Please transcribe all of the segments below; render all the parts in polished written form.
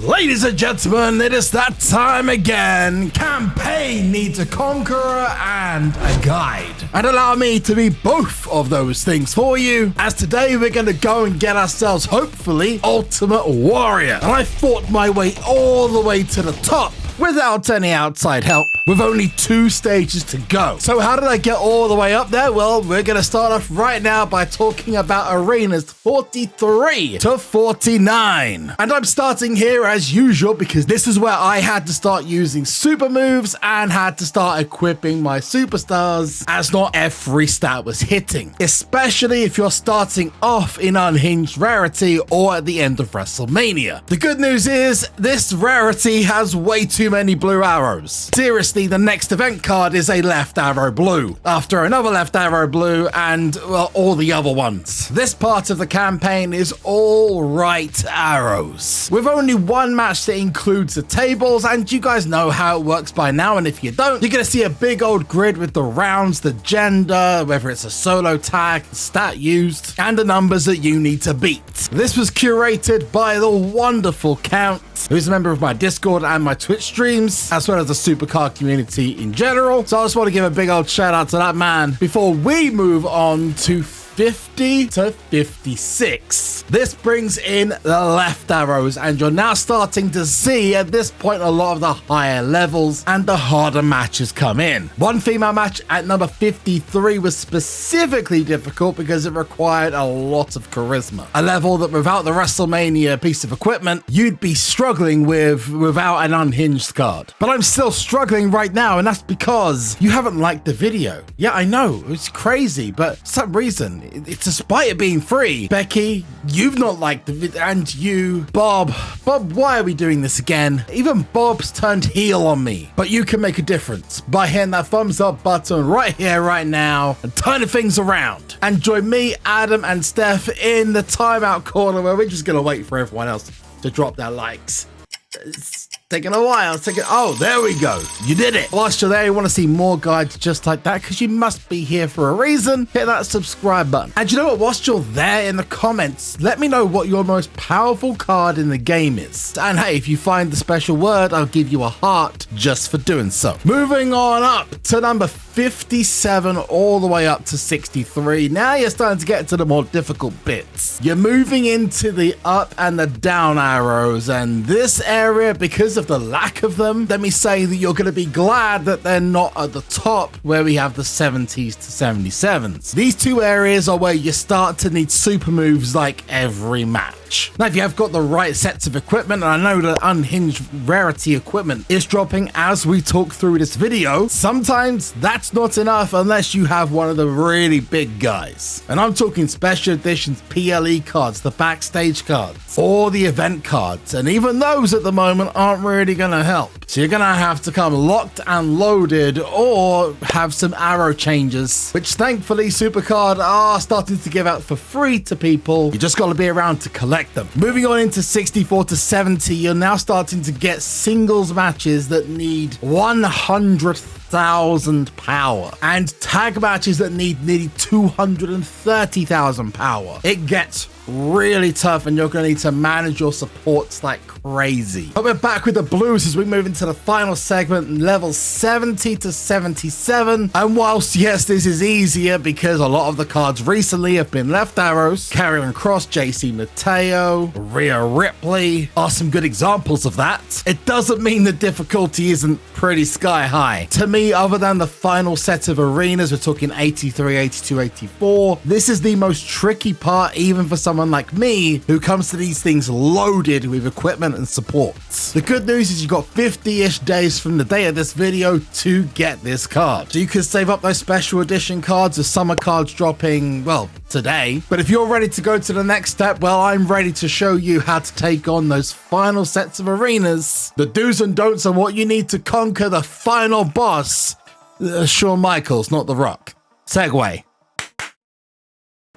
Ladies and gentlemen, it is that time again. Campaign needs a conqueror and a guide. And allow me to be both of those things for you, as today we're going to go and get ourselves, hopefully, Ultimate Warrior. And I fought my way all the way to the top without any outside help, with only 2 stages to go. So how did I get all the way up there? Well, we're going to start off right now by talking about arenas 43 to 49. And I'm starting here as usual because this is where I had to start using super moves and had to start equipping my superstars, as not every stat was hitting, especially if you're starting off in Unhinged Rarity or at the end of Wrestlemania. The good news is this Rarity has way too many blue arrows. Seriously, the next event card is a left arrow blue, after another left arrow blue, and, well, all the other ones. This part of the campaign is all right arrows, with only 1 match that includes the tables, and you guys know how it works by now, and if you don't, you're gonna see a big old grid with the rounds, the gender, whether it's a solo tag, the stat used, and the numbers that you need to beat. This was curated by the wonderful Count, who's a member of my Discord and my Twitch streams, as well as the SuperCard community in general. So I just want to give a big old shout out to that man before we move on to 50 to 56. This brings in the left arrows, and you're now starting to see at this point a lot of the higher levels and the harder matches come in. One female match at number 53 was specifically difficult because it required a lot of charisma, a level that without the Wrestlemania piece of equipment you'd be struggling with without an Unhinged card. But I'm still struggling right now, and that's because you haven't liked the video. Yeah, I know, it's crazy, but for some reason, it's despite it being free. Becky, you've not liked the video, and you, Bob, why are we doing this again? Even Bob's turned heel on me. But you can make a difference by hitting that thumbs up button right here, right now, and turning things around. And join me, Adam, and Steph in the timeout corner where we're just gonna wait for everyone else to drop their likes. It's taking a while. Oh, there we go. You did it. Whilst you're there, you want to see more guides just like that, because you must be here for a reason. Hit that subscribe button. And you know what? Whilst you're there, in the comments, let me know what your most powerful card in the game is. And hey, if you find the special word, I'll give you a heart just for doing so. Moving on up to number 57 all the way up to 63. Now you're starting to get to the more difficult bits. You're moving into the up and the down arrows, and this area, because of the lack of them, let me say that you're going to be glad that they're not at the top where we have the 70s to 77s. These 2 areas are where you start to need super moves like every match. Now, if you have got the right sets of equipment, and I know that Unhinged Rarity equipment is dropping as we talk through this video, sometimes that's not enough unless you have one of the really big guys. And I'm talking special editions PLE cards, the backstage cards, or the event cards, and even those at the moment aren't really gonna help. So you're gonna have to come locked and loaded, or have some arrow changes, which thankfully SuperCard are starting to give out for free to people. You just gotta be around to collect them. Moving on into 64 to 70, you're now starting to get singles matches that need 100,000 power, and tag matches that need nearly 230,000 power. It gets really tough, and you're going to need to manage your supports like crazy. But we're back with the blues as we move into the final segment, levels 70 to 77. And whilst yes, this is easier because a lot of the cards recently have been left arrows, Karrion Kross, JC Mateo, Rhea Ripley are some good examples of that, it doesn't mean the difficulty isn't pretty sky high. To me, other than the final set of arenas, we're talking 83, 82, 84, this is the most tricky part, even for someone like me who comes to these things loaded with equipment and support. The good news is you've got 50-ish days from the day of this video to get this card. So you can save up those special edition cards, the summer cards dropping, well, today. But if you're ready to go to the next step, well, I'm ready to show you how to take on those final sets of arenas, the do's and don'ts, and what you need to conquer the final boss, Shawn Michaels, not The Rock. Segue.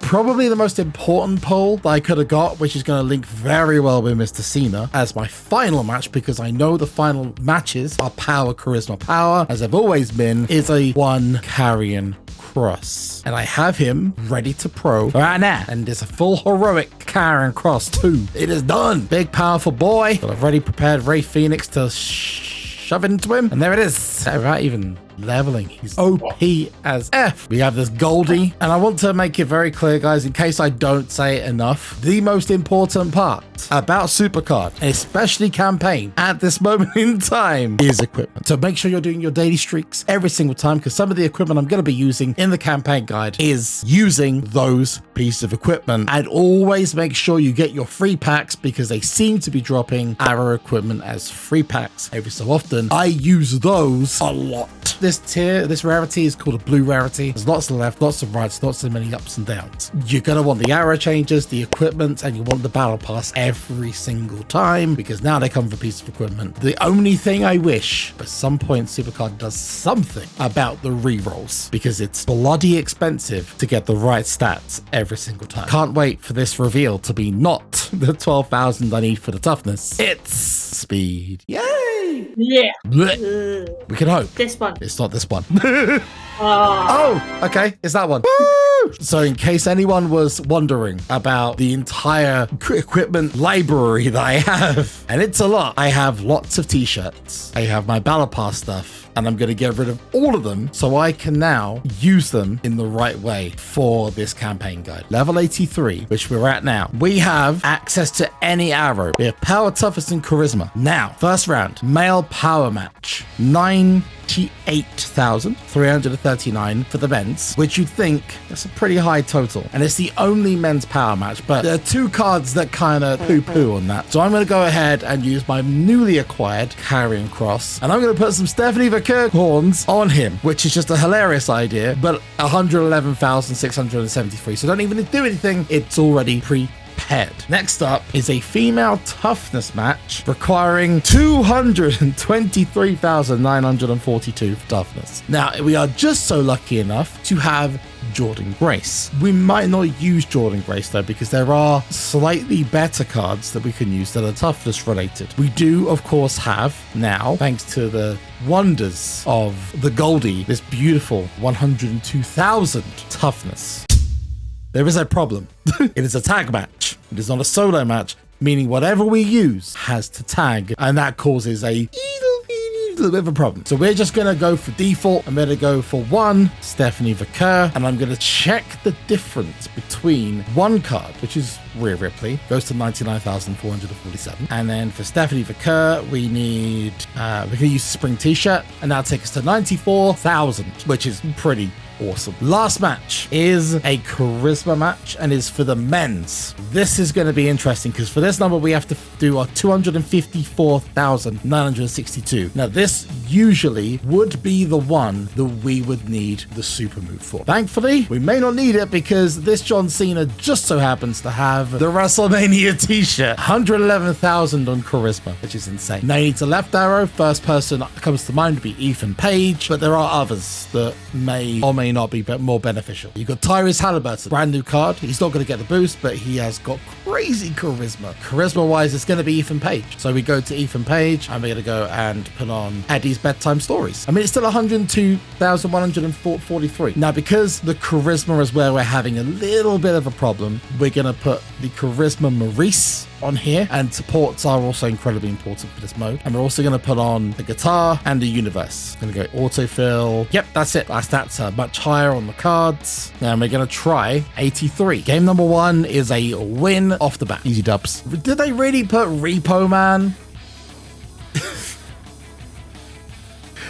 Probably the most important poll that I could have got, which is going to link very well with Mr. Cena as my final match, because I know the final matches are power, charisma, power, as they've always been, is a one Karrion Cross. And I have him ready to pro right now. And it's a full heroic Karrion Kross too. It is done. Big, powerful boy. Got a ready prepared Ray Phoenix to shove into him. And there it is. Without even leveling. He's OP as F. We have this Goldie, and I want to make it very clear, guys, in case I don't say it enough, the most important part about SuperCard, especially campaign at this moment in time, is equipment. So make sure you're doing your daily streaks every single time, because some of the equipment I'm going to be using in the campaign guide is using those pieces of equipment. And always make sure you get your free packs, because they seem to be dropping our equipment as free packs every so often. I use those a lot. This tier, this rarity is called a blue rarity. There's lots of left, lots of rights, lots of many ups and downs. You're going to want the arrow changes, the equipment, and you want the battle pass every single time, because now they come with a piece of equipment. The only thing I wish at some point SuperCard does something about the rerolls, because it's bloody expensive to get the right stats every single time. Can't wait for this reveal to be not the 12,000 I need for the toughness. It's speed. Yay! Yeah. We can hope. This one. It's not this one. Oh. Oh, okay. It's that one. Woo! So in case anyone was wondering about the entire equipment library that I have, and it's a lot, I have lots of t-shirts. I have my Battle Pass stuff, and I'm going to get rid of all of them so I can now use them in the right way for this campaign guide. Level 83, which we're at now, we have access to any arrow. We have power, toughness, and charisma. Now, first round, male power match, 98,339 for the men's, which you'd think that's a pretty high total. And it's the only men's power match, but there are two cards that kind of poo-poo on that. So I'm going to go ahead and use my newly acquired Karrion Kross, and I'm going to put some Stephanie Kirk horns on him, which is just a hilarious idea, but 111,673. So don't even do anything. It's already prepared. Next up is a female toughness match requiring 223,942 for toughness. Now, we are just so lucky enough to have Jordan Grace. We might not use Jordan Grace though, because there are slightly better cards that we can use that are toughness related. We do, of course, have now, thanks to the wonders of the Goldie, this beautiful 102,000 toughness. There is a problem. It is a tag match. It is not a solo match, meaning whatever we use has to tag, and that causes a little bit of a problem. So we're just going to go for default. I'm going to go for one Stephanie Kerr, and I'm going to check the difference between one card, which is Rhea Ripley, goes to 99,447. And then for Stephanie Kerr, we need, we're going to use Spring T-shirt, and that'll take us to 94,000, which is pretty awesome. Last match is a charisma match and is for the men's. This is going to be interesting because for this number we have to do our 254,962. Now this usually would be the one that we would need the super move for. Thankfully, we may not need it because this John Cena just so happens to have the Wrestlemania t-shirt. 111,000 on charisma, which is insane. Now you need to left arrow. First person that comes to mind would be Ethan Page, but there are others that may or may not be more beneficial. You've got Tyrese Halliburton, brand new card. He's not going to get the boost, but he has got crazy charisma. Charisma wise, it's going to be Ethan Page. So we go to Ethan Page and we're going to go and put on Eddie's Bedtime Stories. I mean, it's still 102,143. Now, because the charisma is where we're having a little bit of a problem, we're going to put the charisma Maurice on here, and supports are also incredibly important for this mode. And we're also going to put on the guitar and the universe. Going to go autofill. Yep, that's it. Our stats are much higher on the cards. And we're going to try 83. Game number one is a win off the bat. Easy dubs. Did they really put Repo Man?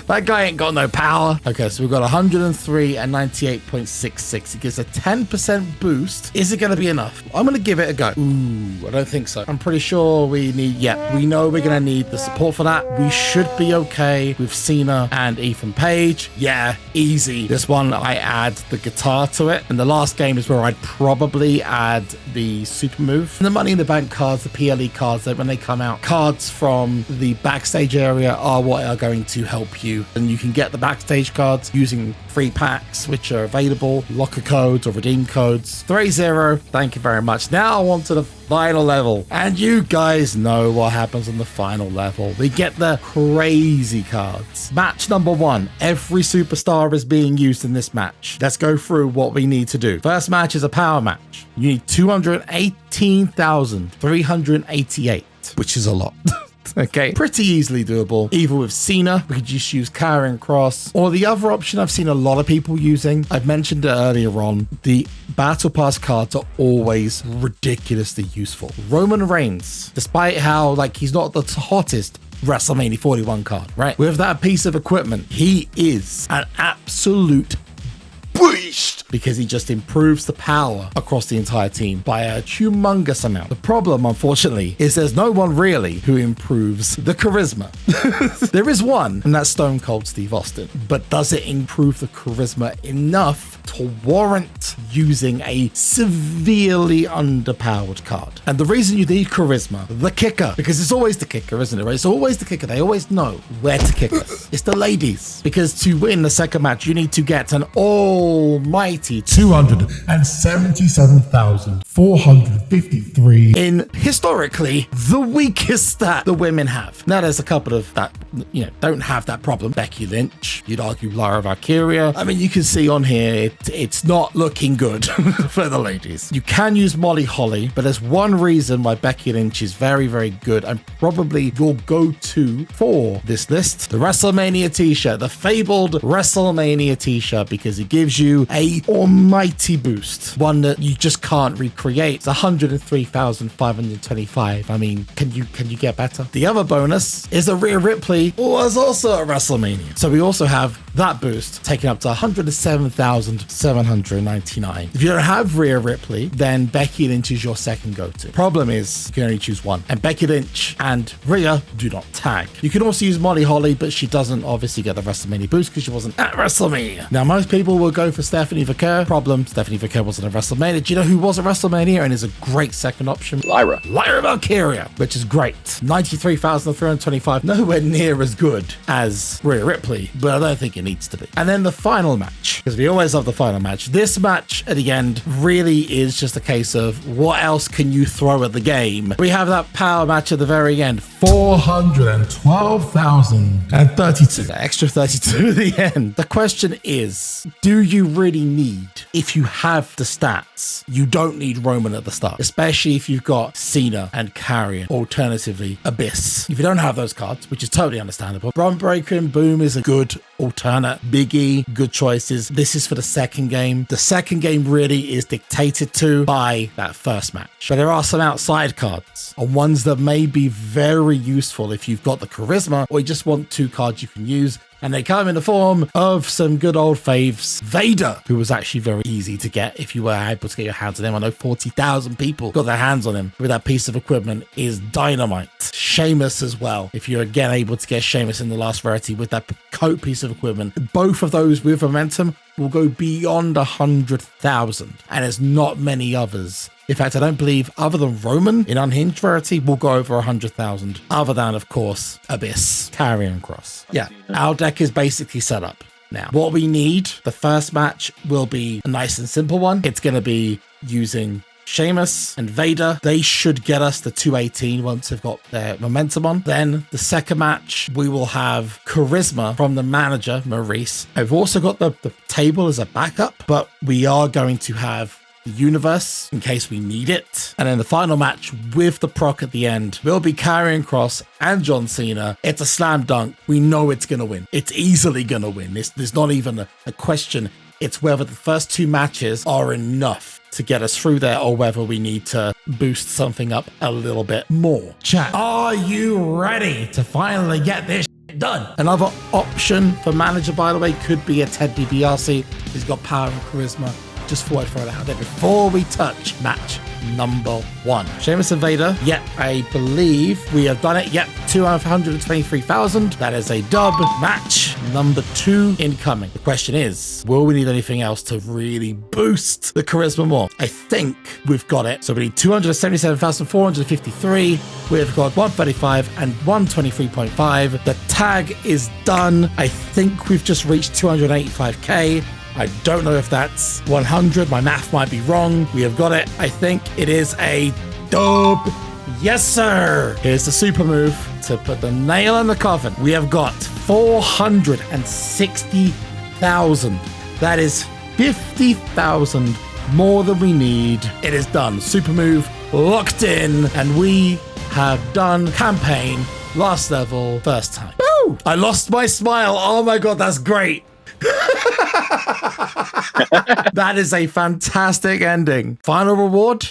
That guy ain't got no power. Okay, so we've got 103 and 98.66. It gives a 10% boost. Is it going to be enough? I'm going to give it a go. Ooh, I don't think so. I'm pretty sure we need, yeah, we know we're going to need the support for that. We should be okay with Cena and Ethan Page. Yeah, easy. This one, I add the guitar to it. And the last game is where I'd probably add the super move. And the Money in the Bank cards, the PLE cards, that when they come out, cards from the backstage area are what are going to help you you. And you can get the backstage cards using free packs, which are available, locker codes or redeem codes. 3-0, thank you very much. Now on to the final level. And you guys know what happens on the final level. We get the crazy cards. Match number 1. Every superstar is being used in this match. Let's go through what we need to do. First match is a power match. You need 218,388, which is a lot. Okay, pretty easily doable. Either with Cena, we could just use Karrion Kross, or the other option I've seen a lot of people using, I've mentioned it earlier on, the Battle Pass cards are always ridiculously useful. Roman Reigns, despite how like he's not the hottest WrestleMania 41 card, right? With that piece of equipment, he is an absolute beast because he just improves the power across the entire team by a humongous amount. The problem, unfortunately, is there's no one really who improves the charisma. There is one, and that's Stone Cold Steve Austin. But does it improve the charisma enough to warrant using a severely underpowered card? And the reason you need charisma, the kicker, because it's always the kicker, isn't it, right? It's always the kicker. They always know where to kick us. It's the ladies. Because to win the second match, you need to get an almighty 277,453 in historically the weakest stat the women have. Now there's a couple of that, you know, don't have that problem. Becky Lynch, you'd argue Lyra Valkyria. I mean, you can see on here, it's not looking good for the ladies. You can use Molly Holly, but there's one reason why Becky Lynch is very, very good and probably your go-to for this list. The WrestleMania t-shirt, the fabled WrestleMania t-shirt, because it gives you a almighty boost, one that you just can't recreate. It's 103,525. I mean, can you get better? The other bonus is that Rhea Ripley was also at WrestleMania, so we also have that boost taken up to 107,799. If you don't have Rhea Ripley, then Becky Lynch is your second go-to. Problem is you can only choose one, and Becky Lynch and Rhea do not tag. You can also use Molly Holly, but she doesn't obviously get the WrestleMania boost because she wasn't at WrestleMania. Now most people will go for Stephanie Vaquer. Problem, Stephanie Vaquer wasn't at WrestleMania. Do you know who was at WrestleMania and is a great second option? Lyra Valkyria, which is great. 93,325, nowhere near as good as Rhea Ripley, but I don't think it needs to be. And then the final match, because we always have the final match. This match at the end really is just a case of what else can you throw at the game. We have that power match at the very end. 412,032. The extra 32 at the end. The question is, do you really need, if you have the stats, you don't need Roman at the start, especially if you've got Cena and Karrion, alternatively Abyss. If you don't have those cards, which is totally understandable, Braun Breaker and Boom is a good alternate. Big E, good choices. This is for the second game. The second game really is dictated to by that first match. But there are some outside cards, and ones that may be very useful if you've got the charisma or you just want two cards you can use. And they come in the form of some good old faves. Vader, who was actually very easy to get if you were able to get your hands on him. I know 40,000 people got their hands on him with that piece of equipment. Is dynamite. Sheamus as well. If you're again able to get Sheamus in the last Rarity with that coat piece of equipment, both of those with momentum will go beyond 100,000. And there's not many others. In fact, I don't believe other than Roman in Unhinged Rarity will go over 100,000. Other than, of course, Abyss, Karrion Kross. Yeah, our deck is basically set up. Now, what we need, the first match will be a nice and simple one. It's going to be using Sheamus and Vader. They should get us the 218 once they've got their momentum on. Then the second match, we will have charisma from the manager, Maurice. I've also got the table as a backup, but we are going to have the universe in case we need it. And then the final match with the proc at the end will be Karrion Kross and John Cena. It's a slam dunk. We know it's going to win. It's easily going to win. There's not even a question. It's whether the first two matches are enough to get us through there or whether we need to boost something up a little bit more. Chat, are you ready to finally get this done? Another option for manager, by the way, could be a Ted DiBiase. He's got power and charisma. Just thought I'd throw that out there before we touch match number 1. Sheamus and Vader. Yep, I believe we have done it. Yep, 223,000. That is a dub. Match number 2 incoming. The question is, will we need anything else to really boost the charisma more? I think we've got it. So we need 277,453. We've got 135 and 123.5. The tag is done. I think we've just reached 285k. I don't know if that's 100. My math might be wrong. We have got it. I think it is a dub. Yes, sir. Here's the super move to put the nail in the coffin. We have got 460,000. That is 50,000 more than we need. It is done. Super move locked in, and we have done campaign last level first time. Woo! I lost my smile. Oh my God, that's great. That is a fantastic ending. Final reward?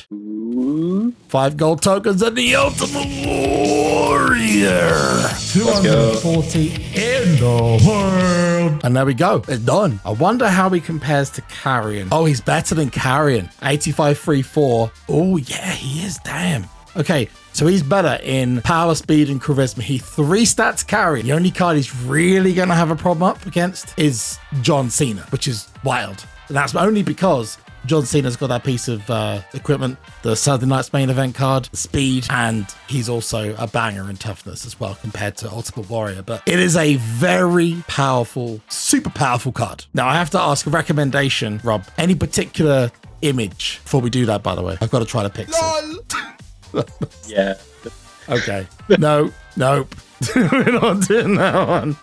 5 gold tokens and the Ultimate Warrior. 240 in the world. And there we go. It's done. I wonder how he compares to Carrion. Oh, he's better than Carrion. 8534. Oh, yeah, he is. Damn. Okay, so he's better in power, speed, and charisma. He 3 stats Carrion. The only card he's really going to have a problem up against is John Cena, which is wild. And that's only because John Cena's got that piece of equipment, the Saturday Night's main event card, the speed, and he's also a banger in toughness as well compared to Ultimate Warrior. But it is a very powerful, super powerful card. Now, I have to ask a recommendation, Rob. Any particular image before we do that, by the way? I've got to try to pick some. Yeah. Okay. Nope. We're not doing that one.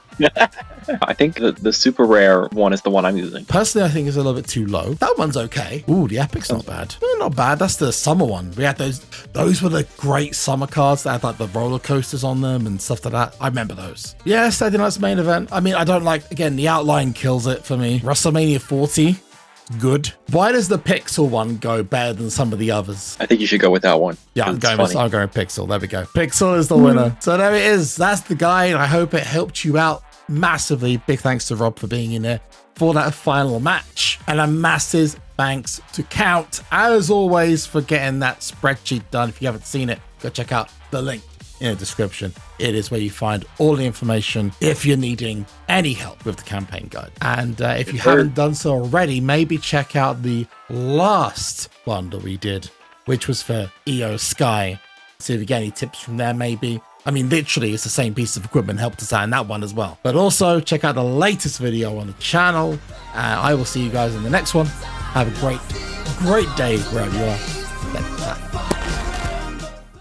I think the super rare one is the one I'm using. Personally, I think it's a little bit too low. That one's okay. Ooh, the epic's not bad. Not bad. That's the summer one. We had those were the great summer cards that had like the roller coasters on them and stuff like that. I remember those. Yeah, Saturday Night's main event. I mean, I don't like, again, the outline kills it for me. Wrestlemania 40. Good. Why does the Pixel one go better than some of the others? I think you should go with that one. Yeah, I'm going Pixel. There we go. Pixel is the winner. So there it is. That's the guide. I hope it helped you out massively. Big thanks to Rob for being in there for that final match. And a massive thanks to Count, as always, for getting that spreadsheet done. If you haven't seen it, go check out the link in the description. It is where you find all the information if you're needing any help with the campaign guide. And if you haven't done so already, maybe check out the last one that we did, which was for EO Sky. See if you get any tips from there, maybe. I mean, literally, it's the same piece of equipment helped us out in that one as well. But also, check out the latest video on the channel. I will see you guys in the next one. Have a great day wherever you are.